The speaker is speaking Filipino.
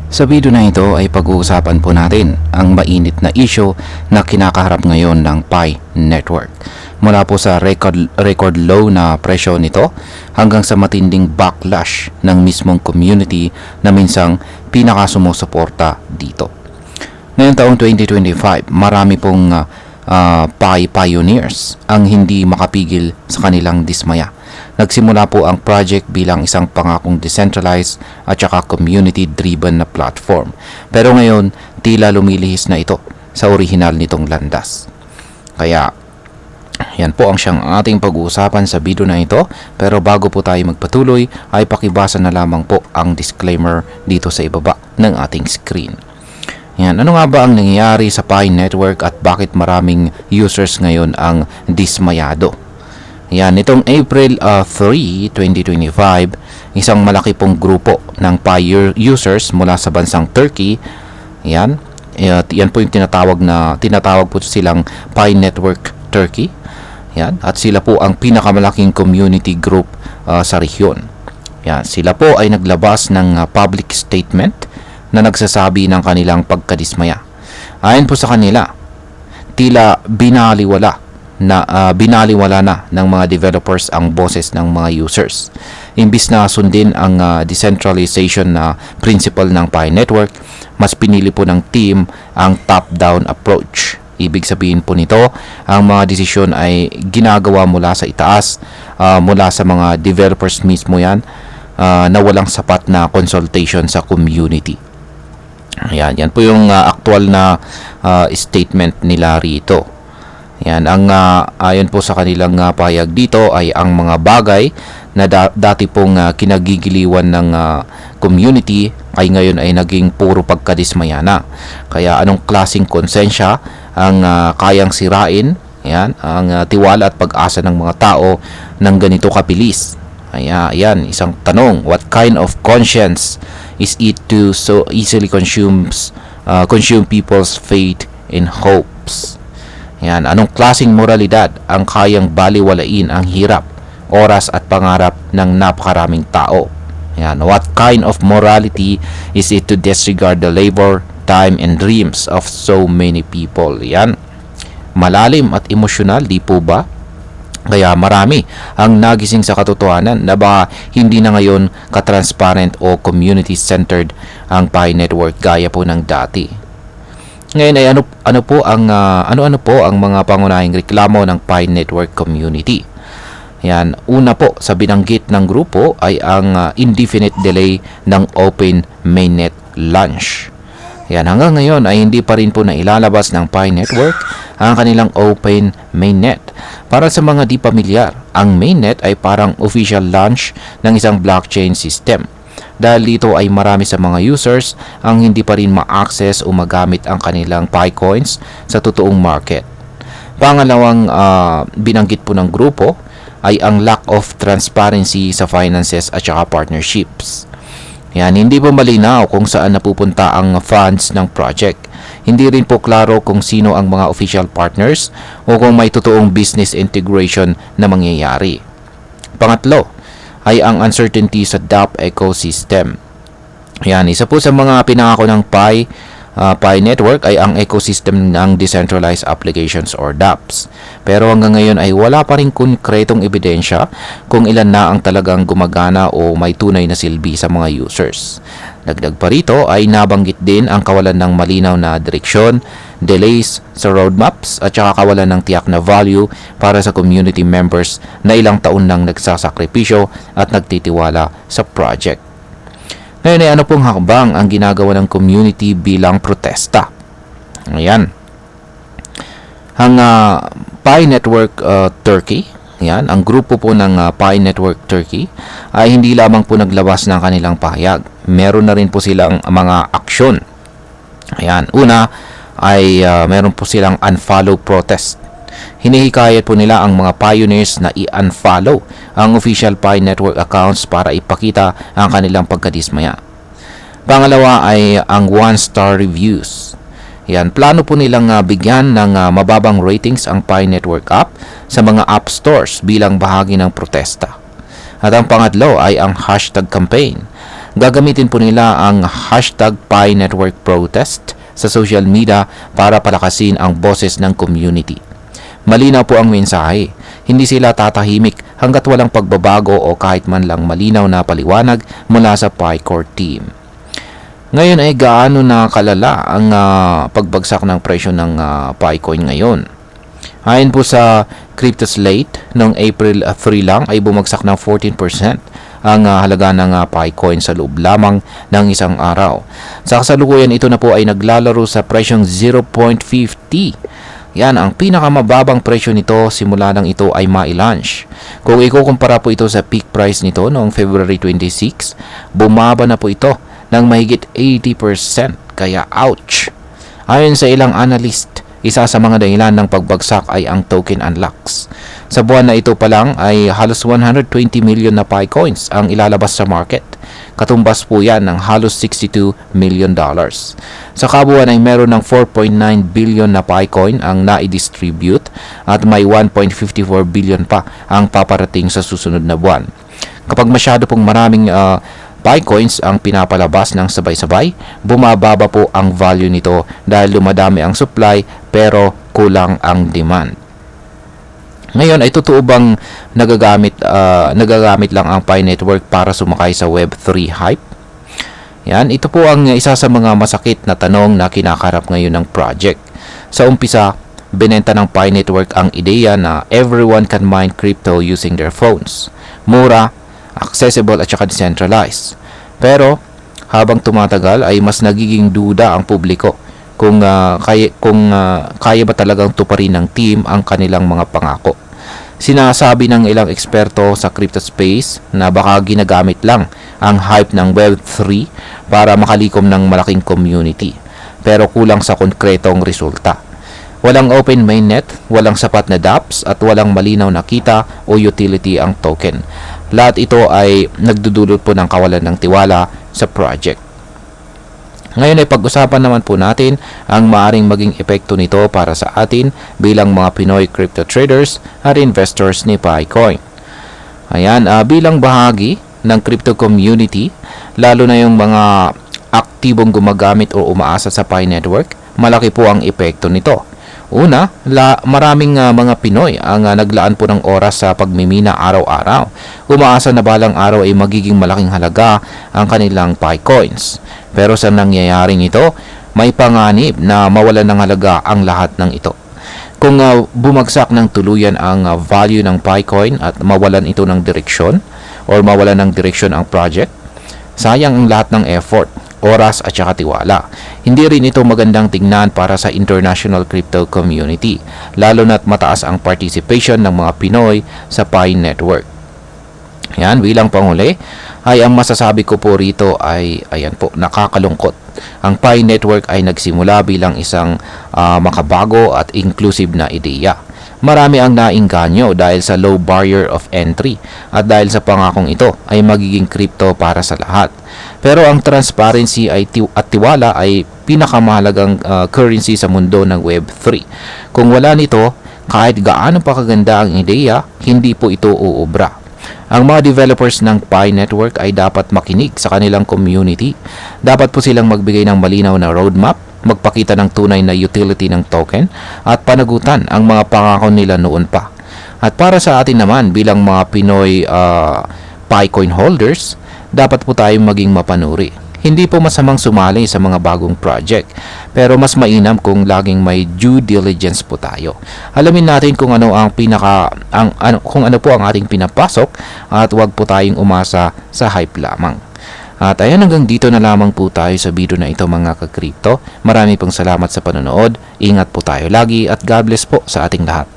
Sa video na ito ay pag-uusapan po natin ang mainit na issue na kinakaharap ngayon ng Pi Network. Mula po sa record low na presyo nito hanggang sa matinding backlash ng mismong community na minsang pinakasumusuporta dito. Ngayong taong 2025, marami pong Pi pioneers ang hindi makapigil sa kanilang dismaya. Nagsimula po ang project bilang isang pangakong decentralized at saka community-driven na platform. Pero ngayon, tila lumilihis na ito sa orihinal nitong landas. Kaya, yan po ang siyang ating pag-uusapan sa video na ito. Pero bago po tayo magpatuloy, ay pakibasa na lamang po ang disclaimer dito sa ibaba ng ating screen. Yan, ano nga ba ang nangyayari sa Pi Network at bakit maraming users ngayon ang dismayado? Yan, itong April 3, 2025, isang malaki pong grupo ng Pi users mula sa bansang Turkey. Yan, yan po yung tinatawag po silang Pi Network Turkey. Yan, at sila po ang pinakamalaking community group sa rehiyon. Yan, sila po ay naglabas ng public statement na nagsasabi ng kanilang pagkadismaya. Ayon po sa kanila, tila binaliwala na ng mga developers ang boses ng mga users. Imbis na sundin ang decentralization na principle ng Pi Network, mas pinili po ng team ang top-down approach. Ibig sabihin po nito, ang mga desisyon ay ginagawa mula sa itaas, mula sa mga developers mismo yan, na walang sapat na consultation sa community. Ayan, yan po yung actual na statement nila rito. Yan, ang ayon po sa kanilang pahayag dito ay ang mga bagay na dati pong kinagigiliwan ng community ay ngayon ay naging puro pagkadismaya na. Kaya anong klaseng konsensya ang kayang sirain, yan, ang tiwala at pag-asa ng mga tao ng ganito kabilis? Ayan, isang tanong, what kind of conscience is it to so easily consume people's faith and hopes? Yan, anong klaseng moralidad ang kayang baliwalain ang hirap, oras at pangarap ng napakaraming tao? Yan, what kind of morality is it to disregard the labor, time and dreams of so many people? Yan, malalim at emosyonal, di po ba? Kaya marami ang nagising sa katotohanan na baka hindi na ngayon ka-transparent o community-centered ang Pi Network gaya po ng dati. Ngayon ay ano po ang mga pangunahing reklamo ng Pi Network community? Yan, una po sa binanggit ng grupo ay ang indefinite delay ng Open Mainnet launch. Yan, hanggang ngayon ay hindi pa rin po nailalabas ng Pi Network ang kanilang Open Mainnet. Para sa mga di pamilyar, ang Mainnet ay parang official launch ng isang blockchain system. Dahil dito ay marami sa mga users ang hindi pa rin ma-access o magamit ang kanilang Pi coins sa totoong market. Pangalawang binanggit po ng grupo ay ang lack of transparency sa finances at saka partnerships. Yan, hindi po malinaw kung saan napupunta ang funds ng project. Hindi rin po klaro kung sino ang mga official partners o kung may totoong business integration na mangyayari. Pangatlo ay ang uncertainty sa dApp ecosystem. Yan, isa po sa mga pinangako ng Pi Network ay ang ecosystem ng decentralized applications or dApps. Pero hanggang ngayon ay wala pa rin konkretong ebidensya kung ilan na ang talagang gumagana o may tunay na silbi sa mga users. Dagdag pa rito ay nabanggit din ang kawalan ng malinaw na direksyon, delays sa roadmaps at saka kawalan ng tiyak na value para sa community members na ilang taon nang nagsasakripisyo at nagtitiwala sa project. Ngayon ay ano pong hakbang ang ginagawa ng community bilang protesta? Ayan. Ang Pi Network Turkey, yan, ang grupo po ng Pi Network Turkey ay hindi lamang po naglabas ng kanilang pahayag. Meron na rin po silang mga aksyon. Ayan, una ay meron po silang unfollow protest. Hinihikayat po nila ang mga pioneers na i-unfollow ang official Pi Network accounts para ipakita ang kanilang pagkadismaya. Pangalawa ay ang 1-star reviews. Yan, plano po nilang bigyan ng mababang ratings ang Pi Network app sa mga app stores bilang bahagi ng protesta. At ang pangatlo ay ang hashtag campaign. Gagamitin po nila ang hashtag Pi Network Protest sa social media para palakasin ang boses ng community. Malinaw po ang mensahe. Hindi sila tatahimik hanggat walang pagbabago o kahit man lang malinaw na paliwanag mula sa Pi Core team. Ngayon ay gaano na kalala ang pagbagsak ng presyo ng Picoin ngayon? Ayon po sa CryptoSlate, noong April 3 lang ay bumagsak ng 14% ang halaga ng Picoin sa loob lamang ng isang araw. Sa kasalukuyan ito na po ay naglalaro sa presyong 0.50. Yan ang pinakamababang presyo nito simula nang ito ay ma-launch. Kung ikukumpara po ito sa peak price nito noong February 26, bumaba na po ito ng mahigit 80%, kaya ouch. Ayon sa ilang analyst, isa sa mga dahilan ng pagbagsak ay ang token unlocks. Sa buwan na ito pa lang ay halos 120 million na Picoins ang ilalabas sa market. Katumbas po yan ng halos $62 million. Sa kabuuan ay meron ng 4.9 billion na Picoin ang na-distribute at may 1.54 billion pa ang paparating sa susunod na buwan. Kapag masyado pong maraming Picoins ang pinapalabas ng sabay-sabay, bumababa po ang value nito dahil dumadami ang supply pero kulang ang demand. Ngayon ay totoo bang nagagamit lang ang Pi Network para sumakay sa Web3 hype? Yan, ito po ang isa sa mga masakit na tanong na kinakarap ngayon ng project. Sa umpisa, binenta ng Pi Network ang ideya na everyone can mine crypto using their phones. Mura, accessible at saka decentralized. Pero habang tumatagal ay mas nagiging duda ang publiko kung kaya ba talagang tuparin ng team ang kanilang mga pangako. Sinasabi ng ilang eksperto sa crypto space na baka ginagamit lang ang hype ng Web3 para makalikom ng malaking community, pero kulang sa konkretong resulta. Walang open mainnet, walang sapat na dApps at walang malinaw na kita o utility ang token. Lahat ito ay nagdudulot po ng kawalan ng tiwala sa project. Ngayon ay pag-usapan naman po natin ang maaring maging epekto nito para sa atin bilang mga Pinoy crypto traders at investors ni Picoin. Ayan, bilang bahagi ng crypto community, lalo na yung mga aktibong gumagamit o umaasa sa Pi Network, malaki po ang epekto nito. Una, maraming mga Pinoy ang naglaan po ng oras sa pagmimina araw-araw. Umaasa na balang araw ay magiging malaking halaga ang kanilang Picoins. Pero sa nangyayaring ito, may panganib na mawalan ng halaga ang lahat ng ito. Kung bumagsak ng tuluyan ang value ng Picoin at mawalan ito ng direksyon or mawalan ng direksyon ang project, sayang ang lahat ng effort, oras at saka tiwala. Hindi rin ito magandang tingnan para sa international crypto community, lalo na't mataas ang participation ng mga Pinoy sa Pi Network. Yan, bilang panghuli, ay ang masasabi ko po rito ay, ayan po, nakakalungkot. Ang Pi Network ay nagsimula bilang isang makabago at inclusive na ideya. Marami ang nainganyo dahil sa low barrier of entry at dahil sa pangakong ito ay magiging crypto para sa lahat. Pero ang transparency at tiwala ay pinakamahalagang currency sa mundo ng Web3. Kung wala nito, kahit gaano pa kaganda ang ideya, hindi po ito uubra. Ang mga developers ng Pi Network ay dapat makinig sa kanilang community. Dapat po silang magbigay ng malinaw na roadmap, magpakita ng tunay na utility ng token at panagutan ang mga pangako nila noon pa. At para sa atin naman bilang mga Pinoy Picoin holders, dapat po tayong maging mapanuri. Hindi po masamang sumali sa mga bagong project, pero mas mainam kung laging may due diligence po tayo. Alamin natin kung ano ang kung ano po ang ating pinapasok at huwag po tayong umasa sa hype lamang. At ayan, hanggang dito na lamang po tayo sa video na ito mga ka-crypto. Marami pong salamat sa panonood. Ingat po tayo lagi at God bless po sa ating lahat.